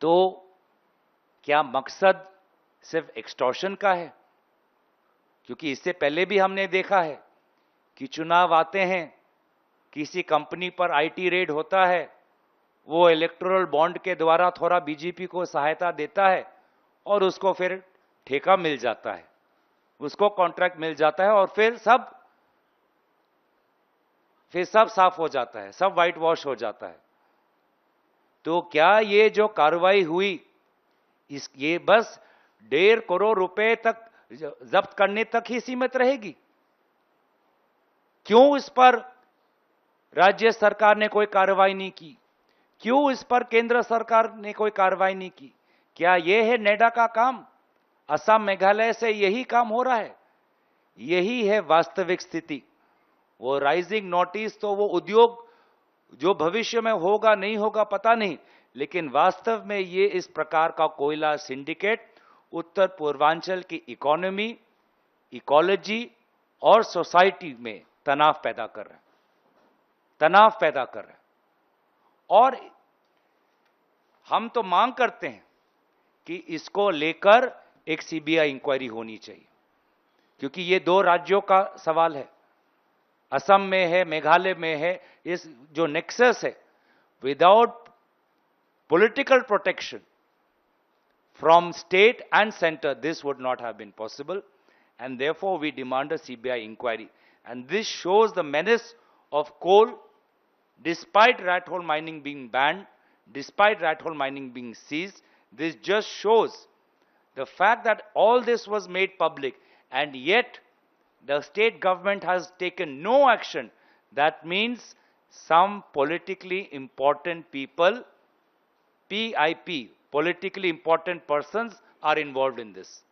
तो क्या मकसद सिर्फ एक्सटॉर्शन का है? क्योंकि इससे पहले भी हमने देखा है कि चुनाव आते हैं, किसी कंपनी पर आईटी रेड होता है, वो इलेक्टोरल बॉन्ड के द्वारा थोड़ा बीजेपी को सहायता देता है और उसको फिर ठेका मिल जाता है, उसको कॉन्ट्रैक्ट मिल जाता है और फिर सब साफ हो जाता है, सब व्हाइट वॉश हो जाता है। तो क्या ये जो कार्रवाई हुई ये बस 1.5 करोड़ रुपए तक जब्त करने तक ही सीमित रहेगी? क्यों इस पर राज्य सरकार ने कोई कार्रवाई नहीं की? क्यों इस पर केंद्र सरकार ने कोई कार्रवाई नहीं की? क्या यह है नेडा का काम? असम मेघालय से यही काम हो रहा है? यही है वास्तविक स्थिति। वो राइजिंग नोटिस तो वो उद्योग जो भविष्य में होगा नहीं होगा पता नहीं, लेकिन वास्तव में ये इस प्रकार का कोयला सिंडिकेट उत्तर पूर्वांचल की इकोनॉमी, इकोलॉजी और सोसाइटी में तनाव पैदा कर रहा है, तनाव पैदा कर रहा है। और हम तो मांग करते हैं कि इसको लेकर एक सीबीआई इंक्वायरी होनी चाहिए, क्योंकि ये 2 राज्यों का सवाल है, असम में है, मेघालय में है। इस जो नेक्सस है, without political protection from state and center, this would not have been possible, and therefore we demand a CBI inquiry. And this shows the menace of coal, despite rat hole mining being banned, despite rat hole mining being seized. This just shows the fact that all this was made public, and yet the state government has taken no action. That means some politically important people, PIP, politically important persons, are involved in this.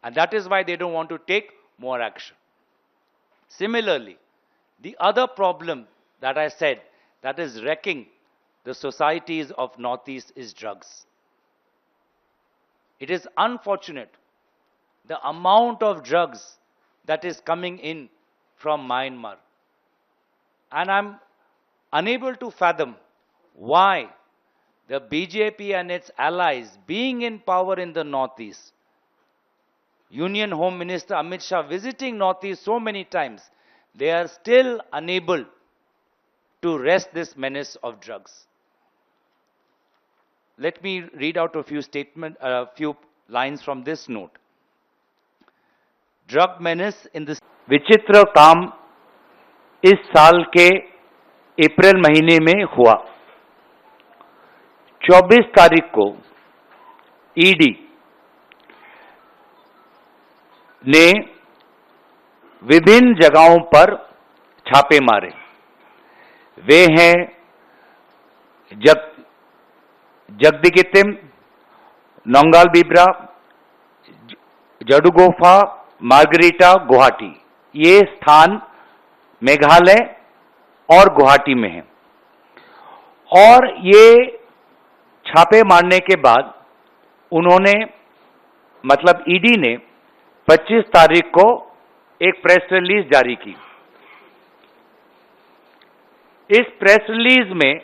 And that is why they don't want to take more action. Similarly, the other problem that I said that is wrecking the societies of Northeast is drugs. It is unfortunate the amount of drugs that is coming in from Myanmar. And I'm unable to fathom why the BJP and its allies, being in power in the Northeast, Union Home Minister Amit Shah visiting Northeast so many times, they are still unable to arrest this menace of drugs. Let me read out a few lines from this note. Drug menace in this विचित्र काम इस साल के अप्रैल महीने में हुआ। 24 तारीख को ईडी ने विभिन्न जगहों पर छापे मारे। वे हैं जगदीगितिम, नौगाल बिब्रा, जडुगोफा, मार्गरीटा, गुवाहाटी। ये स्थान मेघालय और गुवाहाटी में हैं। और ये छापे मारने के बाद उन्होंने, मतलब ईडी ने 25 तारीख को एक प्रेस रिलीज जारी की। इस प्रेस रिलीज में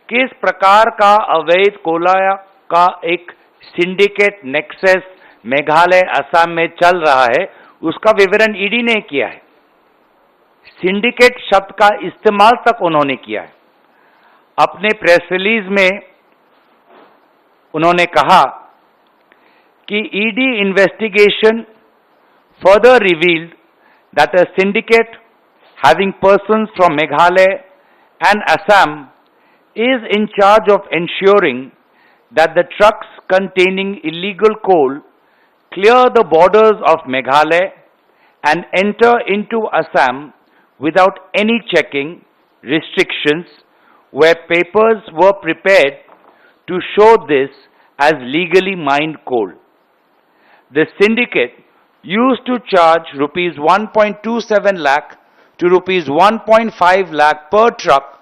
किस प्रकार का अवैध कोयला का एक सिंडिकेट नेक्सस मेघालय, असम में चल रहा है, उसका विवरण ईडी ने किया है। सिंडिकेट शब्द का इस्तेमाल तक उन्होंने किया है। अपने प्रेस रिलीज में उन्होंने कहा कि ED investigation further revealed that a syndicate having persons from Meghalaya and Assam is in charge of ensuring that the trucks containing illegal coal clear the borders of Meghalaya and enter into Assam without any checking, restrictions, where papers were prepared to show this as legally mined coal. The syndicate used to charge rupees 1.27 lakh to rupees 1.5 lakh per truck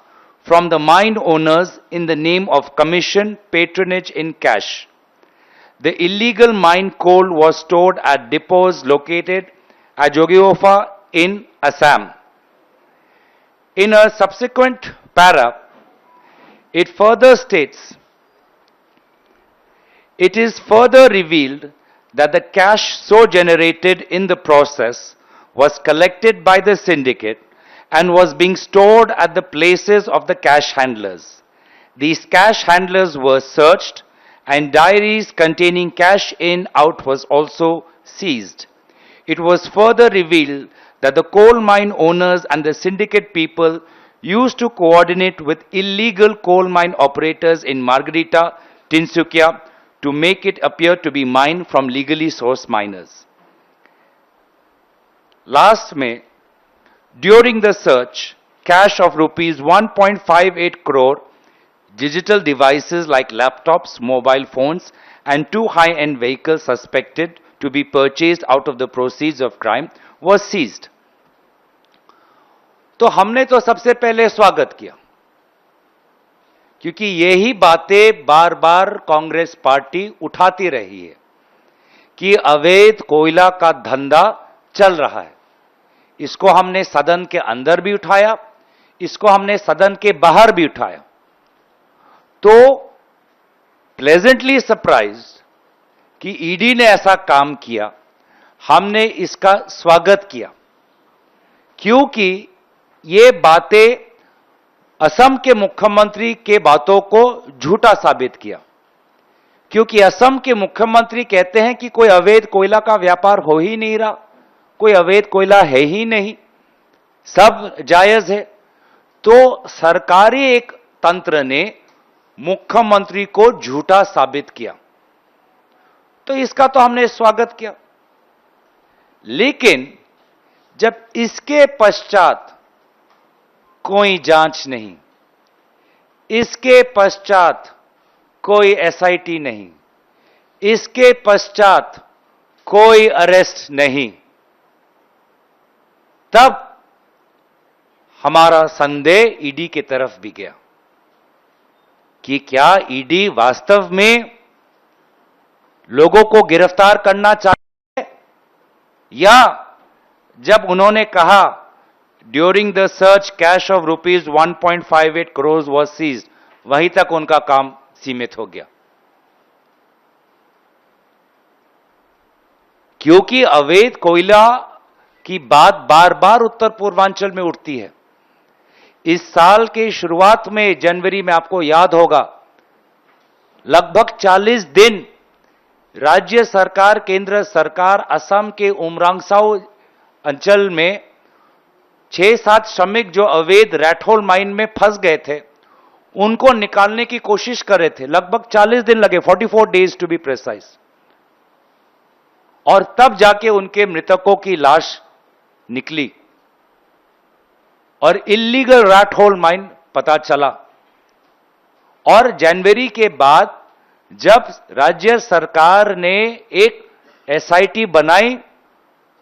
from the mine owners in the name of commission patronage in cash. The illegal mine coal was stored at depots located at Jogiofa in Assam. In a subsequent para, it further states It is further revealed that the cash so generated in the process was collected by the syndicate and was being stored at the places of the cash handlers. These cash handlers were searched and diaries containing cash in out was also seized. It was further revealed that the coal mine owners and the syndicate people used to coordinate with illegal coal mine operators in Margarita, Tinsukia to make it appear to be mined from legally sourced miners. Last May, during the search, cash of rupees 1.58 crore, digital devices like laptops, mobile phones, and 2 high-end vehicles suspected to be purchased out of the proceeds of crime was seized. तो हमने तो सबसे पहले स्वागत किया, क्योंकि यही बातें बार बार कांग्रेस पार्टी उठाती रही है कि अवैध कोयला का धंधा चल रहा है। इसको हमने सदन के अंदर भी उठाया, इसको हमने सदन के बाहर भी उठाया। तो प्लेजेंटली सरप्राइज्ड कि ईडी ने ऐसा काम किया, हमने इसका स्वागत किया, क्योंकि ये बातें असम के मुख्यमंत्री के बातों को झूठा साबित किया। क्योंकि असम के मुख्यमंत्री कहते हैं कि कोई अवैध कोयला का व्यापार हो ही नहीं रहा, कोई अवैध कोयला है ही नहीं, सब जायज है। तो सरकारी एक तंत्र ने मुख्यमंत्री को झूठा साबित किया, तो इसका तो हमने स्वागत किया। लेकिन जब इसके पश्चात कोई जांच नहीं, इसके पश्चात कोई एसआईटी नहीं, इसके पश्चात कोई अरेस्ट नहीं, तब हमारा संदेह ईडी की तरफ भी गया कि क्या ईडी वास्तव में लोगों को गिरफ्तार करना चाहते हैं, या जब उन्होंने कहा during the search cash of rupees 1.58 crore was seized, वहीं तक उनका काम सीमित हो गया। क्योंकि अवैध कोयला की बात बार बार उत्तर पूर्वांचल में उठती है। इस साल के शुरुआत में जनवरी में आपको याद होगा, लगभग 40 दिन राज्य सरकार, केंद्र सरकार असम के उमरांगसाउ अंचल में 6-7 श्रमिक जो अवैध रैटहोल माइन में फंस गए थे, उनको निकालने की कोशिश कर रहे थे। लगभग 40 दिन लगे, 44 डेज टू बी प्रिसाइज, और तब जाके उनके मृतकों की लाश निकली और इल्लीगल रैटहोल माइन पता चला। और जनवरी के बाद जब राज्य सरकार ने एक एसआईटी बनाई,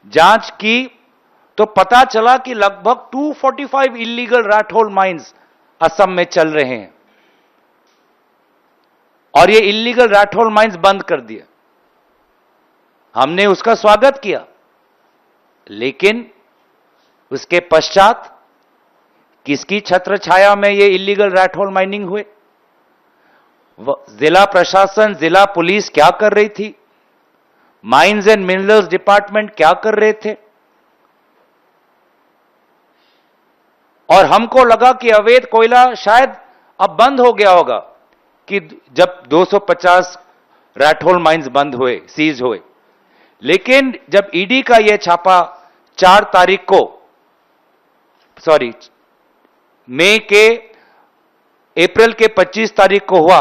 जांच की, तो पता चला कि लगभग 245 इल्लीगल रैटहोल माइंस असम में चल रहे हैं, और ये इल्लीगल रैटहोल माइंस बंद कर दिए। हमने उसका स्वागत किया, लेकिन उसके पश्चात किसकी छत्र छाया में ये इल्लीगल रैटहोल माइनिंग हुए? जिला प्रशासन, जिला पुलिस क्या कर रही थी? माइंस एंड मिनरल्स डिपार्टमेंट क्या कर रहे थे? और हमको लगा कि अवैध कोयला शायद अब बंद हो गया होगा, कि जब 250 रैटहोल माइंस बंद हुए, सीज हुए। लेकिन जब ईडी का यह छापा 4 तारीख को, अप्रैल के 25 तारीख को हुआ,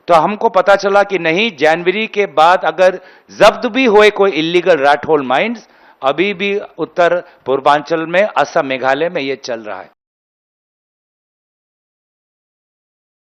तो हमको पता चला कि नहीं, जनवरी के बाद अगर जब्त भी हुए कोई इल्लीगल रैटहोल माइंस, अभी भी उत्तर पूर्वांचल में, असम, मेघालय में यह चल रहा है।